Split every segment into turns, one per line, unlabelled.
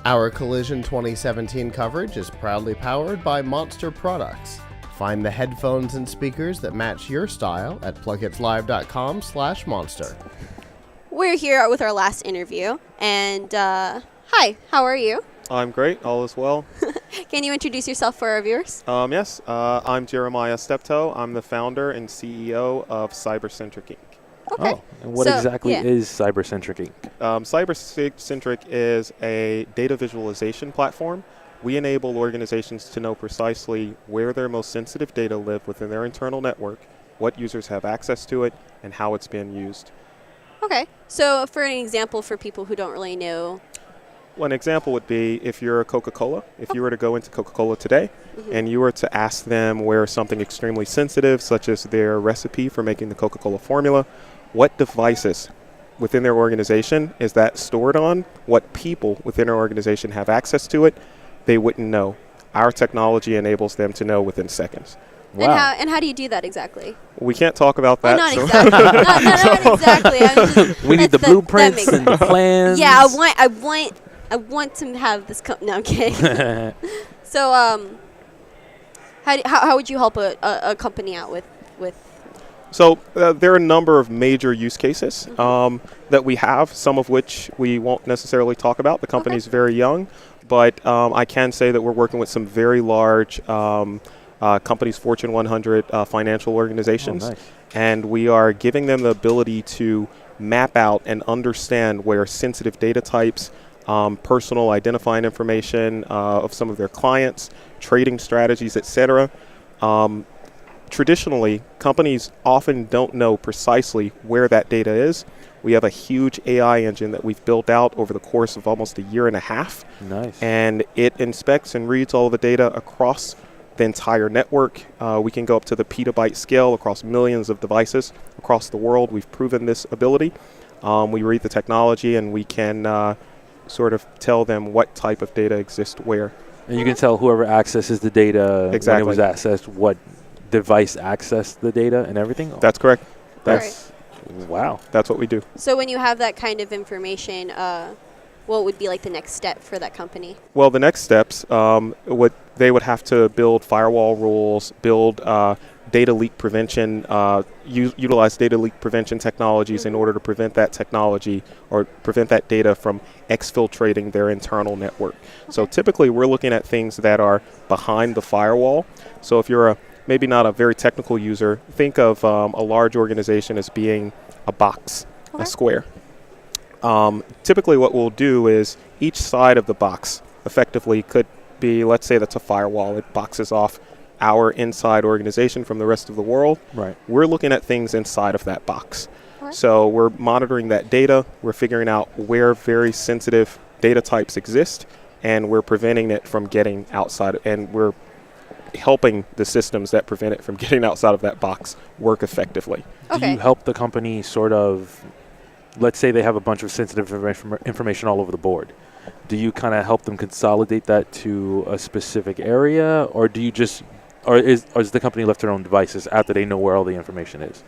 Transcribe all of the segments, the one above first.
Our Collision 2017 coverage is proudly powered by Monster Products. Find the headphones and speakers that match your style at PLUGHITZlive.com/monster.
We're here with our last interview, and hi, how are you?
I'm great, all is well.
Can you introduce yourself for our viewers?
Yes, I'm Jeremiah Steptoe. I'm the founder and CEO of CyberCentric Inc.
Okay.
Oh, and what exactly is CyberCentric Inc.?
CyberCentric is a data visualization platform. We enable organizations to know precisely where their most sensitive data live within their internal network, what users have access to it, and how it's being used.
Okay. So for an example for people who don't really know.
One example would be if you're a Coca-Cola. If you were to go into Coca-Cola today and you were to ask them where something extremely sensitive, such as their recipe for making the Coca-Cola formula, what devices within their organization is that stored on, what people within their organization have access to it, they wouldn't know. Our technology enables them to know within seconds.
Wow.
And how do you do that exactly?
We can't talk about that.
Not exactly. not exactly.
We need the blueprints and the plans.
Yeah, I want to have this. No, I'm kidding. So, how would you help a company out with?
So there are a number of major use cases that we have, some of which we won't necessarily talk about. The company's very young, but I can say that we're working with some very large companies, Fortune 100 financial organizations, and we are giving them the ability to map out and understand where sensitive data types, personal identifying information of some of their clients, trading strategies, etc. Traditionally, companies often don't know precisely where that data is. We have a huge AI engine that we've built out over the course of almost a year and a half.
Nice.
And it inspects and reads all of the data across the entire network. We can go up to the petabyte scale across millions of devices across the world. We've proven this ability. We read the technology and we can sort of tell them what type of data exists where.
And you can tell whoever accesses the data when it was accessed, what device accessed the data and everything?
That's correct.
Wow.
That's what we do.
So when you have that kind of information, what would be like the next step for that company?
Well, the next steps, they would have to build firewall rules, build data leak prevention, utilize data leak prevention technologies in order to prevent that technology or prevent that data from exfiltrating their internal network. So typically we're looking at things that are behind the firewall. So if you're maybe not a very technical user, think of a large organization as being a box, a square. Typically what we'll do is each side of the box effectively could be, let's say that's a firewall. It boxes off our inside organization from the rest of the world.
Right.
We're looking at things inside of that box. So we're monitoring that data. We're figuring out where very sensitive data types exist, and we're preventing it from getting outside, and we're helping the systems that prevent it from getting outside of that box work effectively.
Do you help the company sort of, let's say they have a bunch of sensitive information all over the board. Do you kind of help them consolidate that to a specific area, or do you just, or is the company left their own devices after they know where all the information is?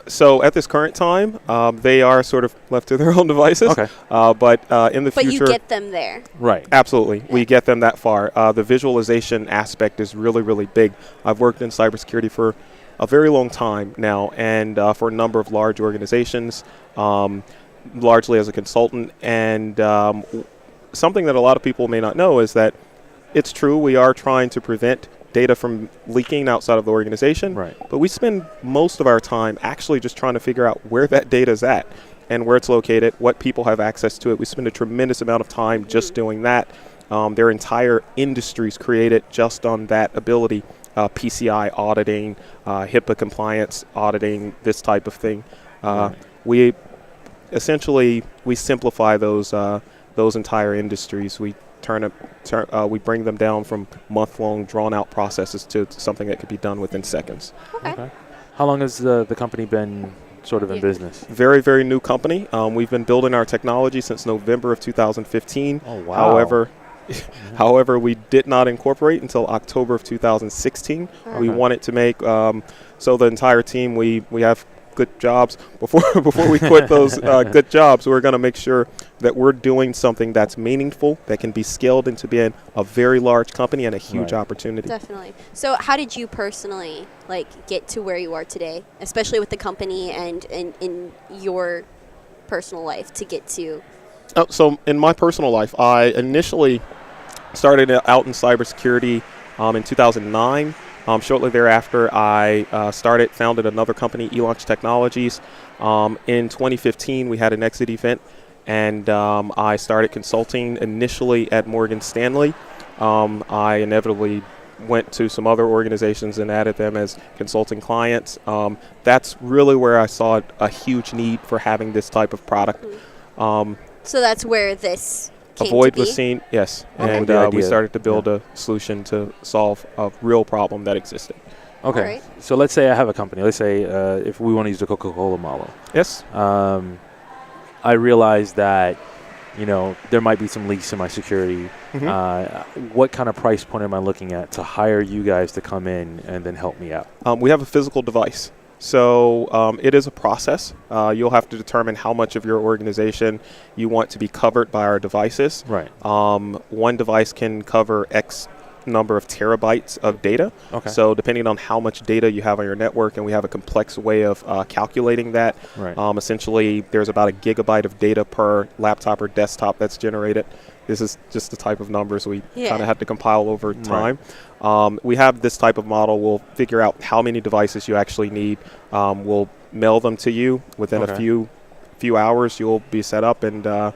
So at this current time, they are sort of left to their own devices. Okay. But in the future,
you get them there.
Right. Absolutely. Yeah. We get them that far. The visualization aspect is really, really big. I've worked in cybersecurity for a very long time now, and for a number of large organizations, largely as a consultant. And something that a lot of people may not know is that it's true, we are trying to prevent data from leaking outside of the organization, but we spend most of our time actually just trying to figure out where that data is at and where it's located, what people have access to it. We spend a tremendous amount of time just doing that. There are entire industries created just on that ability, PCI auditing, HIPAA compliance auditing, this type of thing. We essentially simplify those entire industries. We we bring them down from month-long, drawn-out processes to something that could be done within seconds.
Okay. How long has the company been sort of in business?
Very, very new company. We've been building our technology since November of 2015.
Oh, wow.
However, we did not incorporate until October of 2016. We wanted to make, so the entire team, we have good jobs. Before we quit those good jobs, we're going to make sure that we're doing something that's meaningful, that can be scaled into being a very large company and a huge opportunity.
Definitely. So how did you personally get to where you are today, especially with the company and in your personal life to get to?
So in my personal life, I initially started out in cybersecurity in 2009. Shortly thereafter, I founded another company, eLaunch Technologies. In 2015, we had an exit event, and I started consulting initially at Morgan Stanley. I inevitably went to some other organizations and added them as consulting clients. That's really where I saw a huge need for having this type of product.
So that's where this came
Avoid
to be?
was seen, yes.
Okay.
And we started to build a solution to solve a real problem that existed.
Okay.
Alright.
So let's say I have a company. Let's say if we want to use the Coca-Cola model.
Yes.
I realize that, there might be some leaks in my security. What kind of price point am I looking at to hire you guys to come in and then help me out?
We have a physical device. So it is a process. You'll have to determine how much of your organization you want to be covered by our devices.
Right.
One device can cover X number of terabytes of data.
Okay.
So depending on how much data you have on your network, and we have a complex way of calculating that.
Right.
Essentially, there's about a gigabyte of data per laptop or desktop that's generated. This is just the type of numbers we kind of have to compile over time. We have this type of model. We'll figure out how many devices you actually need. We'll mail them to you within a few hours. You'll be set up, and the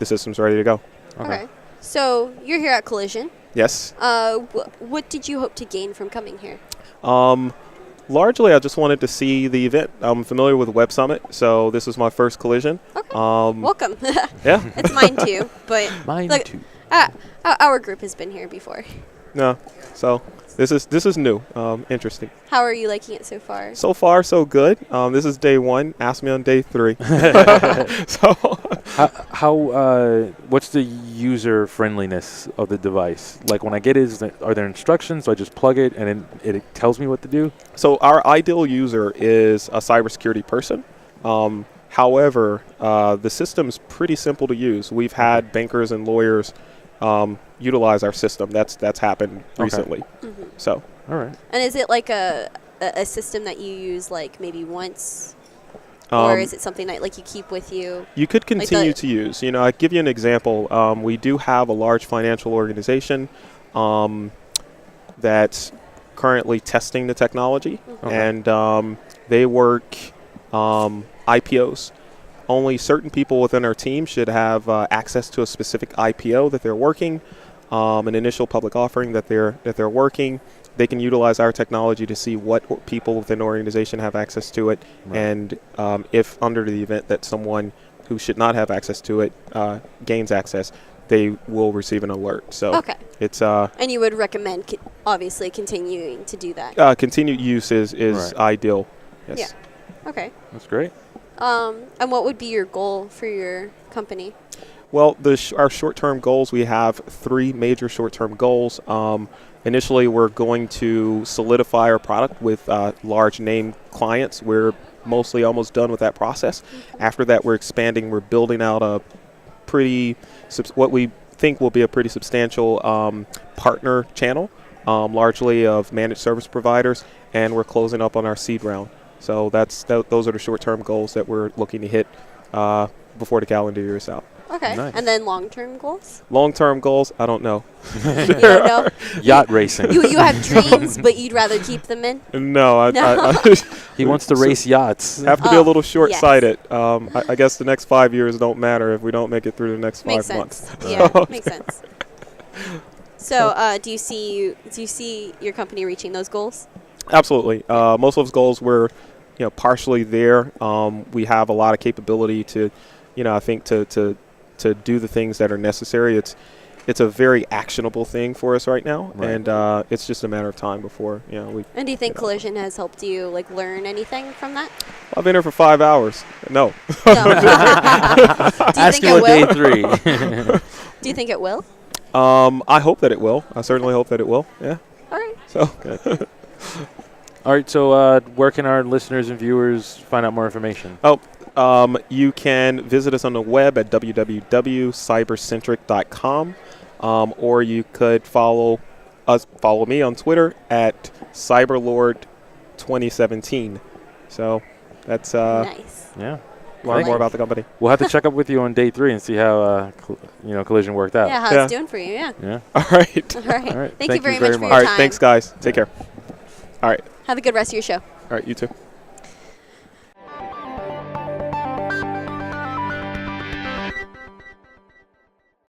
system's ready to go.
Okay. So you're here at Collision.
Yes.
What did you hope to gain from coming here?
Largely, I just wanted to see the event. I'm familiar with Web Summit, so this is my first Collision.
Okay.
Yeah.
Welcome. It's mine too, but
Mine too.
Our group has been here before.
No. So this is new. Interesting.
How are you liking it so far?
So far, so good. This is day 1. Ask me on day 3. So.
What's the user friendliness of the device? Like when I get it, are there instructions? So I just plug it and then it tells me what to do?
So our ideal user is a cybersecurity person. However, the system's pretty simple to use. We've had bankers and lawyers utilize our system. That's happened recently. So.
All right.
And is it like a system that you use like maybe once? Or is it something that you keep with you?
You could continue to use. I'll give you an example. We do have a large financial organization that's currently testing the technology, and they work IPOs. Only certain people within our team should have access to a specific IPO that they're working, an initial public offering that they're working. They can utilize our technology to see what people within the organization have access to it, and if under the event that someone who should not have access to it gains access, they will receive an alert. So it's
and you would recommend obviously continuing to do that.
Continued use is ideal. Yes.
Yeah. Okay.
That's great.
And what would be your goal for your company?
Well, our short-term goals, we have 3 major short-term goals. Initially, we're going to solidify our product with large name clients. We're mostly almost done with that process. After that, we're expanding. We're building out what we think will be a pretty substantial partner channel, largely of managed service providers, and we're closing up on our seed round. So those are the short-term goals that we're looking to hit before the calendar year is out.
Okay.
Nice.
And then long-term goals?
Long-term goals, I don't know.
You don't know?
Yacht racing.
You have dreams, but you'd rather keep them in?
No.
He wants to race yachts.
Have to be a little short-sighted. Yes. I guess the next 5 years don't matter if we don't make it through the next 5 months.
Yeah, makes sense. So, do you see your company reaching those goals?
Absolutely. Most of those goals we're, partially there. We have a lot of capability to, I think to do the things that are necessary. It's a very actionable thing for us right now, and it's just a matter of time before we. And
do you think Collision has helped you learn anything from that?
I've been here for 5 hours. No.
Do you think it will?
Day 3.
Do you think it will?
I hope that it will. I certainly hope that it will. Yeah.
All right.
So.
All right, so where can our listeners and viewers find out more information?
You can visit us on the web at www.cybercentric.com, or you could follow me on Twitter at cyberlord2017. So that's
nice.
Yeah.
Learn more about the company.
We'll have to check up with you on day 3 and see how Collision worked out.
Yeah, how it's doing for you. Yeah.
All right.
All right.
All right.
Thank you very much for your
All
time.
right. Thanks, guys. Take care. All right.
Have a good rest of your show.
All right. You too.